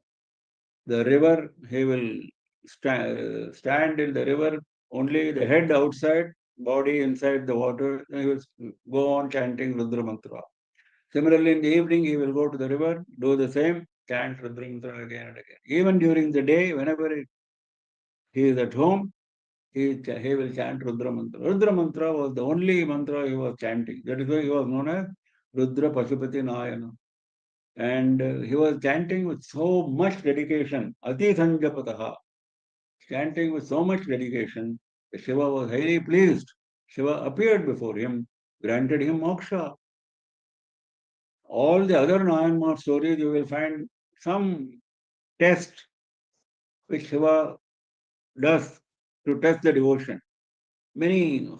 the river, he will stand in the river, only the head outside, body inside the water, he will go on chanting Rudra Mantra. Similarly, in the evening, he will go to the river, do the same, chant Rudra Mantra again and again. Even during the day, whenever he is at home, he will chant Rudra Mantra. Rudra Mantra was the only mantra he was chanting. That is why he was known as Rudra Pashupati Nayana. And he was chanting with so much dedication, Ati Sanjapataha, chanting with so much dedication, that Shiva was highly pleased. Shiva appeared before him, granted him moksha. All the other Nayanmar stories, you will find some test which Shiva does to test the devotion. Many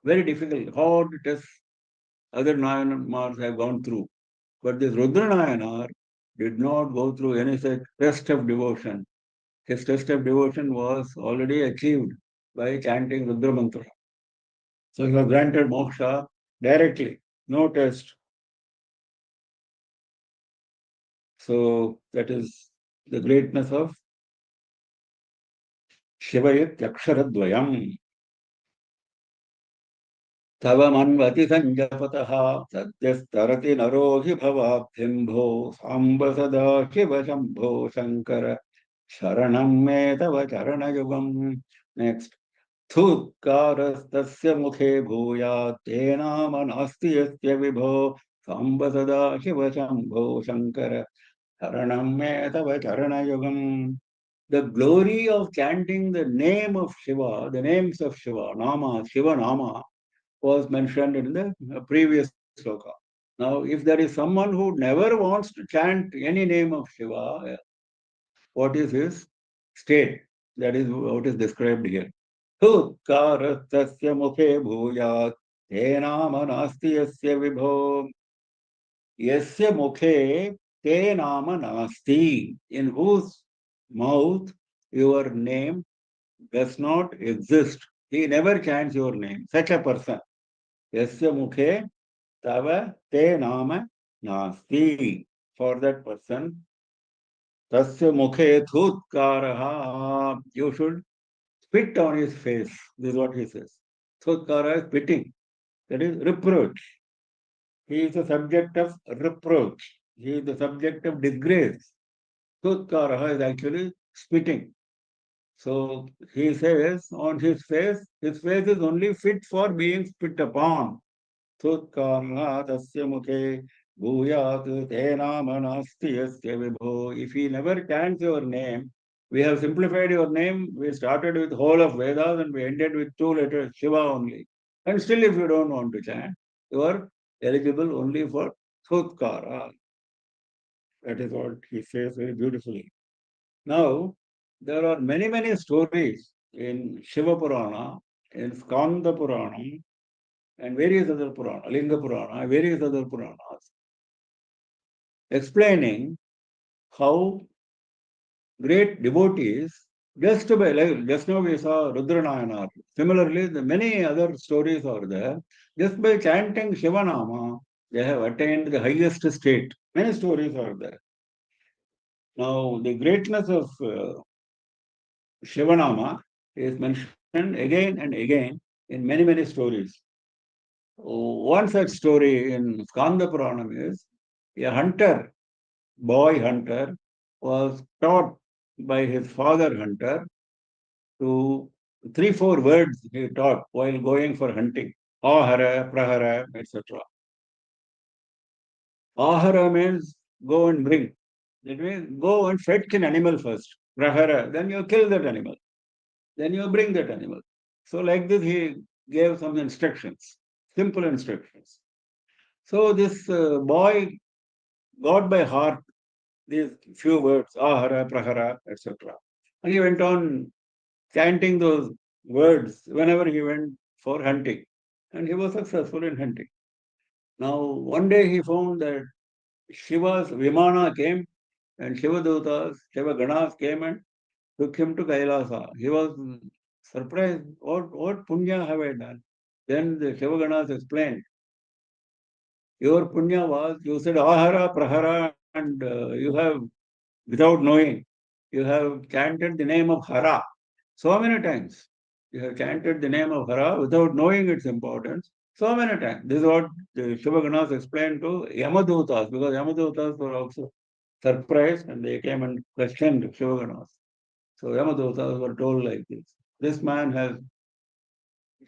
very difficult, hard tests other Nayanmars have gone through. But this Rudra Nayanar did not go through any such test of devotion. His test of devotion was already achieved by chanting Rudra Mantra. So he was granted moksha directly, no test. So that is the greatness of Shivayat Yaksharadvayam. Tava manvati sanjapataha sadyastarati naro hi bhavabhimbho samba sada shiva shambho shankara sharanam me tava charana yugam. Next. Thutkarastasya mukhe bhuyat tena manasti yasya vibho samba sada shiva shambho shankara sharanam me tava charana yugam. The glory of chanting the name of Shiva, the names of Shiva, Nama, Shiva Nama, was mentioned in the previous sloka. Now, if there is someone who never wants to chant any name of Shiva, what is his state. That is what is described here. Tutkarastasya mukhe bhuyat te nama nasti yasya vibho. Yasya mukhe te nama nasti. In whose mouth your name does not exist. He never chants your name. Such a person. Yasya mukhe tava te nama nasti. For that person, tasya mukhe thutkaraha. You should spit on his face. This is what he says. Thutkara is spitting. That is reproach. He is the subject of reproach. He is the subject of disgrace. Thutkara is actually spitting. So he says on his face is only fit for being spit upon. Tutkarna tasya mukhe bhuyat te nama nasti yasya vibho. If he never chants your name, we have simplified your name. We started with whole of Vedas and we ended with two letters, Shiva only. And still if you don't want to chant, you are eligible only for Tutkara. That is what he says very beautifully. Now, there are many, many stories in Shiva Purana, in Skanda Purana, and various other Purana, Linga Purana, various other Puranas, explaining how great devotees, just by, like just now we saw Rudranayana. Similarly, the many other stories are there. Just by chanting Shivanama, they have attained the highest state. Many stories are there. Now, the greatness of Shivanama is mentioned again and again in many, many stories. One such story in Skanda Puranam is a hunter, boy hunter, was taught by his father hunter to 3, 4 words he taught while going for hunting. Ahara, prahara, etc. Ahara means go and bring. That means go and fetch an animal first. Prahara, then you kill that animal. Then you bring that animal. So like this, he gave some instructions, simple instructions. So this boy got by heart these few words, ahara, prahara, etc. And he went on chanting those words whenever he went for hunting. And he was successful in hunting. Now, one day he found that Shiva's Vimana came and Shiva Dutas, Shiva Ganas came and took him to Kailasa. He was surprised. What punya have I done? Then the Shiva Ganas explained, your punya was, you said ahara, prahara, and you have, without knowing, you have chanted the name of Hara so many times. You have chanted the name of Hara without knowing its importance so many times. This is what the Shiva Ganas explained to Yamadutas, because Yamadutas were also surprised and they came and questioned Shiva Ganas. So Yamadutas were told like this. This man has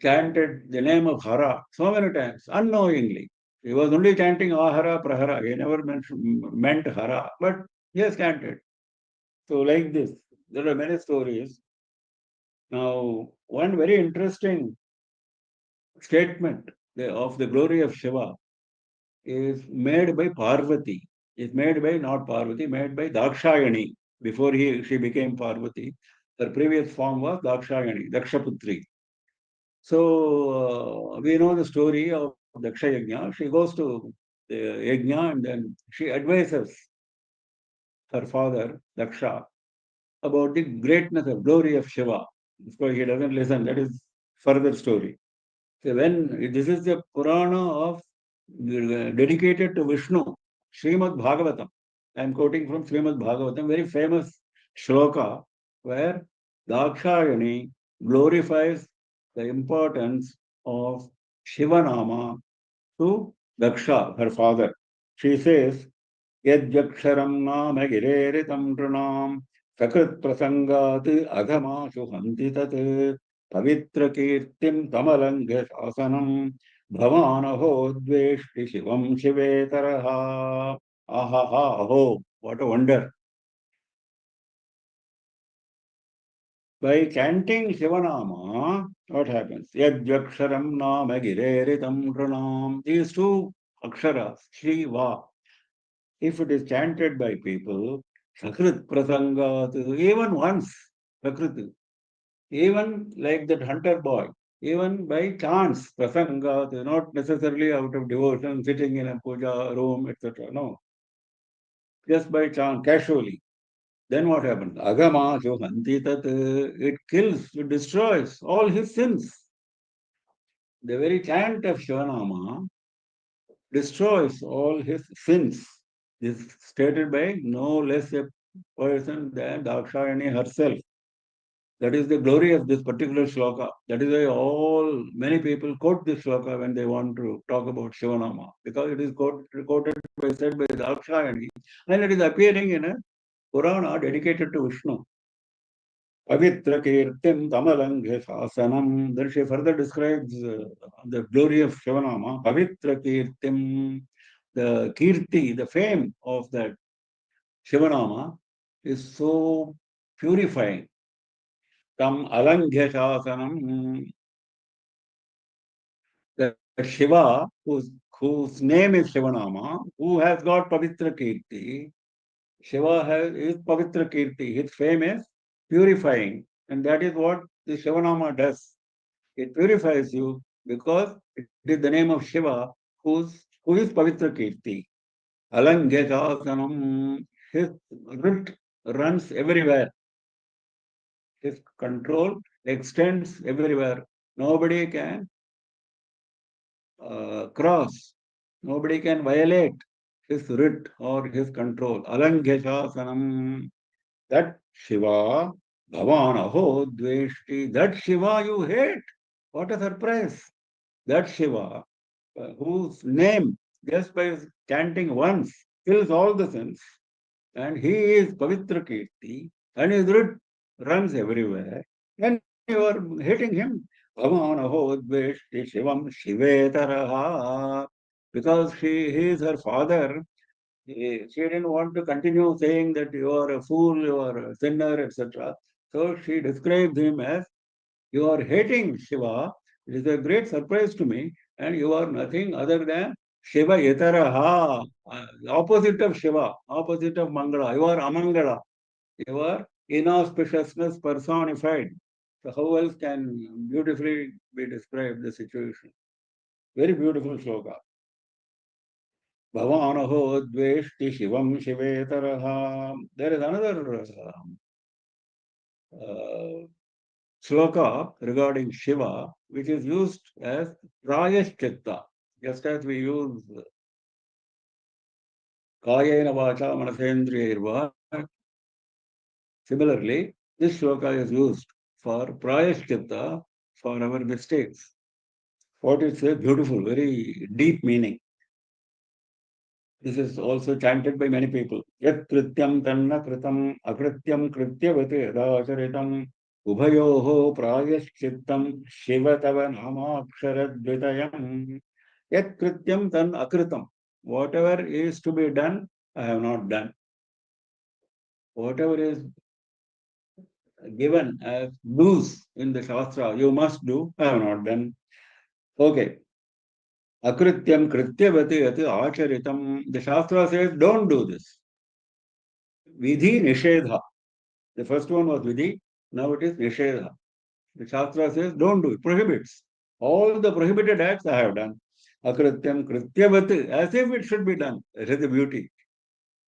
chanted the name of Hara so many times, unknowingly. He was only chanting Ahara, Prahara. He never meant Hara, but he has chanted. So like this, there are many stories. Now, one very interesting statement of the glory of Shiva is made by Parvati. Is made by not Parvati, made by Dakshayani. Before she became Parvati, her previous form was Dakshayani, Dakshaputri. So we know the story of Daksha Yajna. She goes to the Yajna and then she advises her father, Daksha, about the greatness of glory of Shiva. Of course, he doesn't listen. That is further story. So when this is the Purana of dedicated to Vishnu, Srimad Bhagavatam. I am quoting from Srimad Bhagavatam, very famous shloka, where Dakshayani glorifies the importance of Shivanama to Daksha, her father. She says, Yadjaksharam nama gireritam pranam sakrit prasangat adhamashu hanti tat pavitra kirtim tamalanga shasanam bhavanaho dveshti shivam shivetaraha. Ahaha, aho, what a wonder. By chanting Shivanama, what happens? Yadjaksharam nama gireritam pranam. These two aksharas, Shiva, if it is chanted by people, Sakrit prasangat, even once, Prakriti, even like that hunter boy, even by chance, prasangat, not necessarily out of devotion, sitting in a puja room, etc. No, just by chance, casually. Then what happens? Agama johanti tat, it kills, it destroys all his sins. The very chant of Shivanama destroys all his sins. This is stated by no less a person than Dakshayani herself. That is the glory of this particular shloka. That is why many people quote this shloka when they want to talk about Shivanama, because it is said by Dakshayani, and it is appearing in a Purana dedicated to Vishnu. Pavitra Kirtim Tamalangya Shasanam. Then she further describes the glory of Shivanama. Pavitra Kirtim, the Kirti, the fame of that Shivanama is so purifying. Tam Alangya Shasanam. The Shiva, whose name is Shivanama, who has got Pavitra Kirti, Shiva is Pavitra Kirti. His fame is purifying. And that is what the Shivanama does. It purifies you because it is the name of Shiva who is Pavitra Kirti. Alangejasanam, his root runs everywhere. His control extends everywhere. Nobody can cross. Nobody can violate his writ or his control. Alangejasanam, that Shiva, Bhavanaho Dveshti, that Shiva you hate. What a surprise. That Shiva, whose name, just by chanting once, kills all the sins, and he is Pavitra Kirti, and his root runs everywhere, and you are hating him. Bhavanaho Dveshti Shivam Shivetaraha. Because he is her father, she didn't want to continue saying that you are a fool, you are a sinner, etc. So she describes him as, you are hating Shiva. It is a great surprise to me, and you are nothing other than Shiva Yataraha, opposite of Shiva, opposite of Mangala. You are Amangala. You are inauspiciousness personified. So how else can beautifully be described the situation? Very beautiful sloka. Bhavanaho dveshti shivam shivetaraha. There is another uh, sloka regarding Shiva, which is used as Prayashchitta, just as we use Kayena Vacha Manasendriyirva. Similarly, this sloka is used for Prayashchitta for our mistakes. What it says, beautiful, very deep meaning. This is also chanted by many people. Yat krityam tanna kritam akrityam krityavate adacharitam ubhayoho prayaschittam shivatava namaksharadvitayam. Yat krityam tan akritam. Whatever is to be done, I have not done. Whatever is given as do's in the Shastra, you must do, I have not done. Okay. Akrityam krityavate ati acharitam. The Shastra says, don't do this. Vidhi nishedha. The first one was Vidhi, now it is Nishedha. The Shastra says, don't do it, prohibits. All the prohibited acts I have done. Akrityam krityavati, as if it should be done. That is the beauty.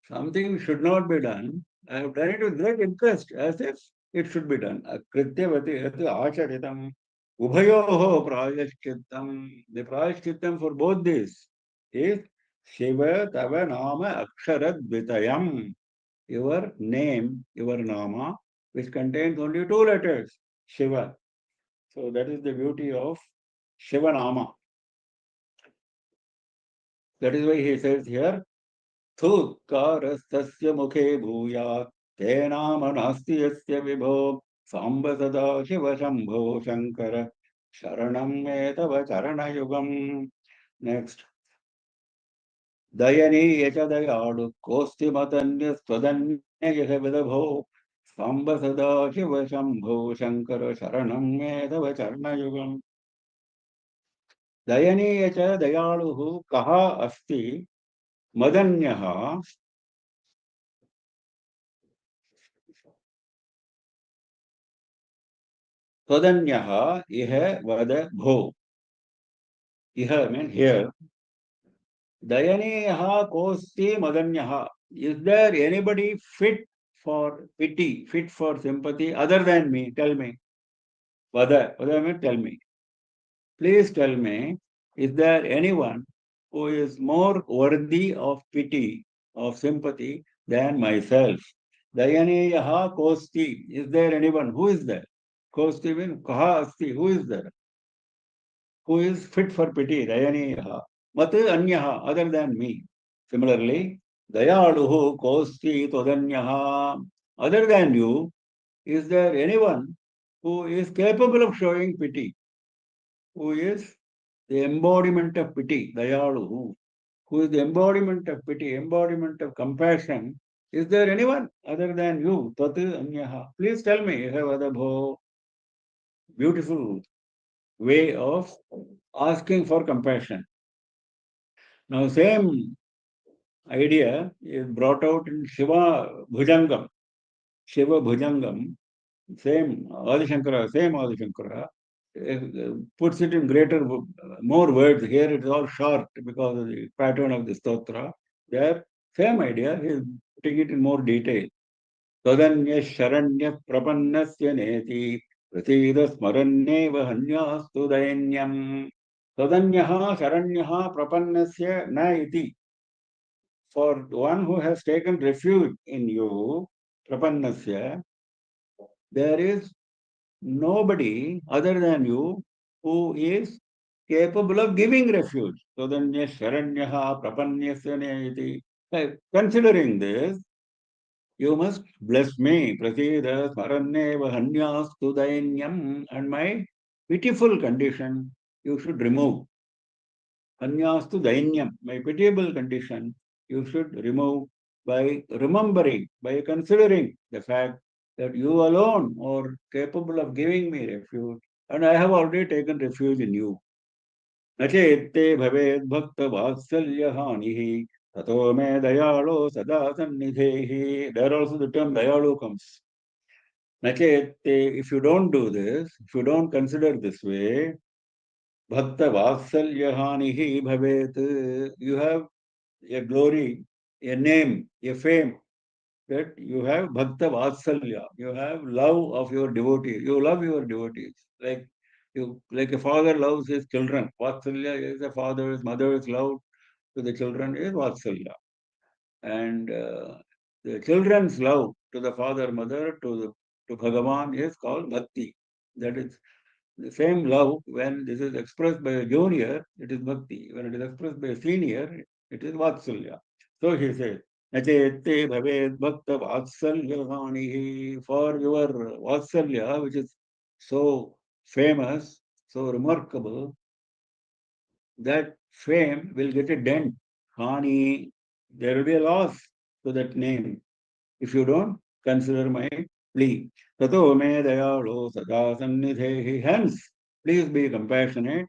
Something should not be done. I have done it with great interest, as if it should be done. Krityavati ati acharitam. Ubhayoho prayashchittam. The prayashchittam for both these is Shiva Tava Nama Akshara Dvitayam. Your name, your nama, which contains only two letters, Shiva. So that is the beauty of Shiva Nama. That is why he says here, Thutkarastasya mukhe bhuya te nama nasti yasya vibho samba sada Shiva shambho shankara sharanam me tava charana yugam. Next. Dayani yacha dayadu kosti matanya swadanya yaha vidabho Samba Sada Shiva Shambho Shankara Sharanam Medava Charna Yugam. Dayaniyacha Dayaluhu Kaha Asti Madanyaha Tvadanyaha iha vada bho. Iha means here. Dayaneyaha kosti madanyaha. Is there anybody fit for pity, fit for sympathy other than me? Tell me. Vada means tell me. Please tell me, is there anyone who is more worthy of pity, of sympathy than myself? Dayaneyaha kosti. Is there anyone? Who is there? Kosti means kaha asti. Who is there? Who is fit for pity? Dayaneyaha. Mat anyaha, other than me. Similarly, dayaluhu kosti todanyaha. Other than you, is there anyone who is capable of showing pity? Who is the embodiment of pity? Dayaluhu. Who is the embodiment of pity, embodiment of compassion? Is there anyone other than you? Tat anyaha. Please tell me. You have other beautiful way of asking for compassion. Now, same idea is brought out in Shiva Bhujangam. Shiva Bhujangam, same Adi Shankara, puts it in more words. Here it is all short because of the pattern of the stotra. There, same idea, he is putting it in more detail. Tadanya Sharanya Prapannasya Neti Prasidha Smaranyeva Hanyastu Dainyam. Tadanyaha Sharanyaha Prapannasya Na iti. For one who has taken refuge in you, Prapannasya, there is nobody other than you who is capable of giving refuge. Tadanya Sharanyaha Prapannasya Na iti. Considering this, you must bless me, Prasida Smaranyeva Hanyastu Dainyam, and my pitiful condition you should remove. Anyastu dainyam, my pitiable condition, you should remove by remembering, by considering the fact that you alone are capable of giving me refuge, and I have already taken refuge in you. Nachete bhaved bhakta vatsalyahanihi tato me dayalo sada sannidhehi. There also the term dayalu comes. Nachete, if you don't do this, if you don't consider this way, Bhakta Vatsalyahanihi Bhavet. You have a glory, a name, a fame that you have Bhakta Vatsalya. You have love of your devotees. You love your devotees. Like a father loves his children. Vatsalya is a father's, mother's love to the children is Vatsalya. And the children's love to the father, mother, to Bhagavan is called Bhakti. That is the same love, when this is expressed by a junior, it is bhakti. When it is expressed by a senior, it is vatsalya. So he says, Nachete bhaved bhakta vatsalyahanihi. For your vatsalya, which is so famous, so remarkable, that fame will get a dent. Hani, there will be a loss to that name if you don't consider my plea. Tato me dayalo sada sannidhehi. Hence, please be compassionate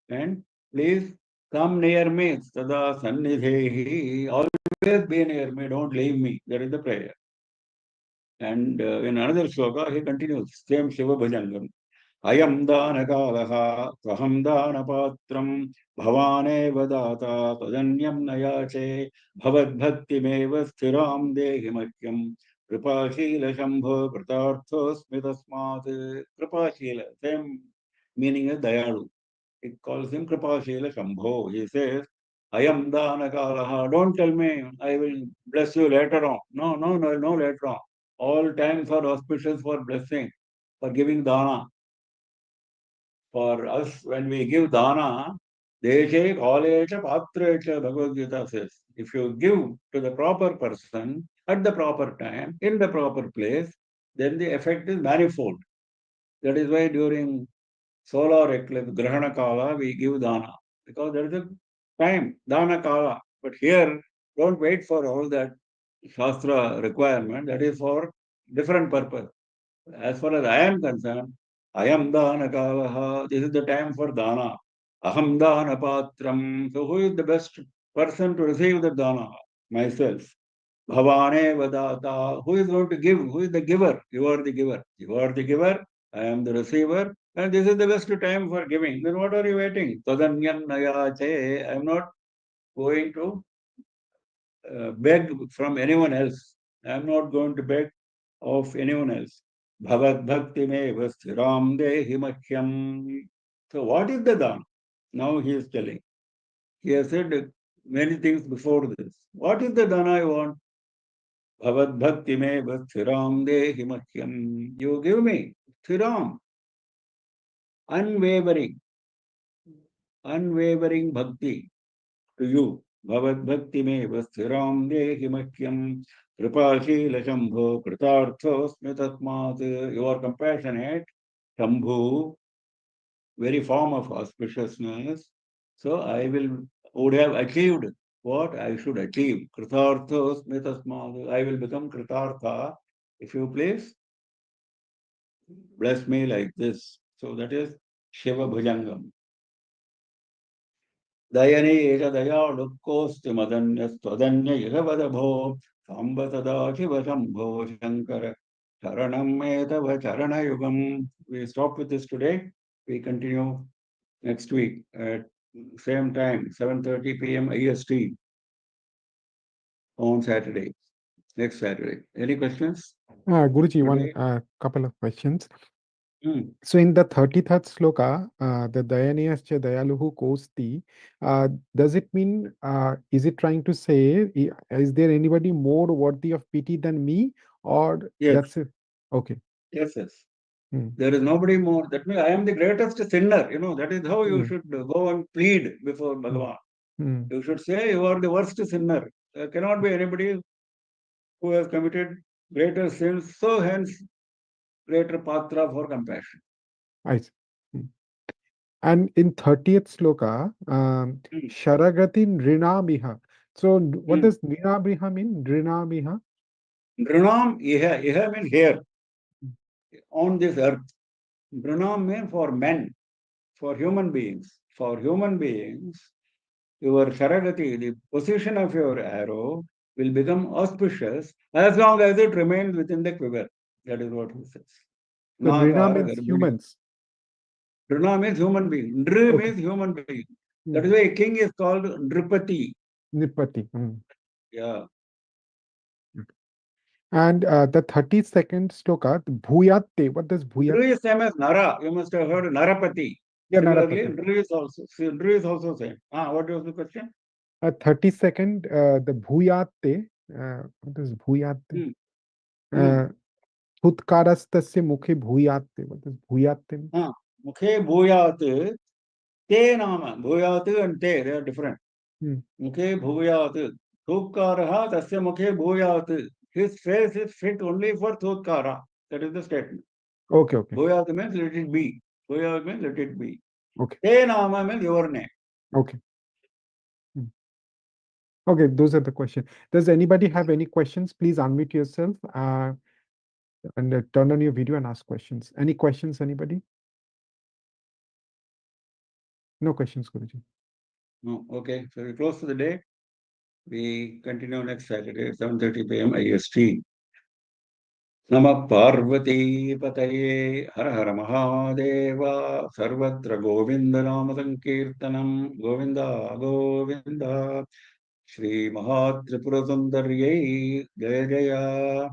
and please come near me. Sada sannidhehi. Always be near me. Don't leave me. That is the prayer. And in another sloka, he continues, same Shiva Bhajangam. Ayam dana kalaha tvaham dana patram bhavane vadata tadanyam nayache bhavad bhakti meva sthiram dehi makyam kripashila shambho pratartho smitasmat. Kripashila, same meaning as Dayalu. It calls him Kripashila Shambho. He says, Ayam dana kalaha. Don't tell me I will bless you later on. No later on. All times are auspicious for blessing, for giving dana. For us, when we give dana, deshe kalecha patrecha, Bhagavad Gita says, if you give to the proper person at the proper time, in the proper place, then the effect is manifold. That is why during solar eclipse, Grahana Kala, we give dana, because there is a time, dana Kala. But here, don't wait for all that Shastra requirement, that is for different purpose. As far as I am concerned, I am dana kalaha. This is the time for dana. Aham dana patram. So who is the best person to receive the dana? Myself. Bhavane vadata. Who is going to give? Who is the giver? You are the giver. You are the giver. I am the receiver, and this is the best time for giving. Then what are you waiting? Tadanyanaya I am not going to beg from anyone else. I am not going to beg of anyone else. Bhavad bhakti me vastiram dehi mahyam. So what is the dana? Now he is telling. He has said many things before this. What is the dana I want? Bhavad bhakti me vastiram dehi mahyam. You give me stiram, unwavering bhakti to you. Bhavad bhakti me vastiram dehi mahyam. Kripashila Shambho Kritartho Smitatmat. You are compassionate, Shambhu, very form of auspiciousness. So I would have achieved what I should achieve. Kritartho Smitasmat. I will become Kritartha. If you please, bless me like this. So that is Shiva Bhujangam. Dayani Esha Dayalukosti Madanyastwadanya Yavadabho Samba Sada Shiva Shambho Shankara Charanam Metava Charana Yugam. We stop with this today. We continue next week at same time, 7:30 p.m. IST on Saturday, next Saturday. Any questions? Guruji, one Today? couple of questions. Hmm. So in the 33rd sloka, the Dayaniyascha Dayaluhu Kosti, does it mean, is it trying to say, is there anybody more worthy of pity than me? Or Yes. that's it? Okay. Yes, yes. Hmm. There is nobody more. That means I am the greatest sinner. You know, that is how you should go and plead before Bhagavan. Hmm. You should say you are the worst sinner. There cannot be anybody who has committed greater sins, so hence greater patra for compassion. I see. Hmm. And in 30th sloka, Sharagati Nrinamiha. So what does Nrinamiha mean? Nrinamiha? Nrinam, iha means here, on this earth. Nrinam means for men, for human beings. For human beings, your Sharagati, the position of your arrow, will become auspicious as long as it remains within the quiver. That is what he says. So Nrina Nagara means Garbhadi. humans. Nrina means human being. Nri Okay. means human being. That is why a king is called Nripati. Nipati. Yeah. And the 32nd sloka, Bhuyatte. What does Bhuyatte? Nri is same as Nara. You must have heard Narapati. Yeah, Similarly, Narapati. Nri is also same. What was the question? 32nd, the Bhuyatte. What is Bhuyatte? Utkarastasya mukhe Bhuyatte. What does Bhuyatte mean? Mukhe Bhuyat. Te nama. Bhuyat and te, they are different. Mukhe Bhuyat. Thukkaraha tasya mukhe Bhuyat. His face is fit only for Thukkara. That is the statement. Okay. Bhuyat means let it be. Bhuyat means let it be. Okay. Te nama means your name. Okay. Okay, those are the questions. Does anybody have any questions? Please unmute yourself and turn on your video and ask questions. Any questions, anybody? No questions, Guruji. No, okay. So we close for the day. We continue next Saturday, 7:30 p.m. IST. Namah Parvati Pataye Har Har Mahadeva Sarvatra Govinda Nama Sankirtanam Govinda Govinda Shri Mahatripura Sundarye Jaya Jaya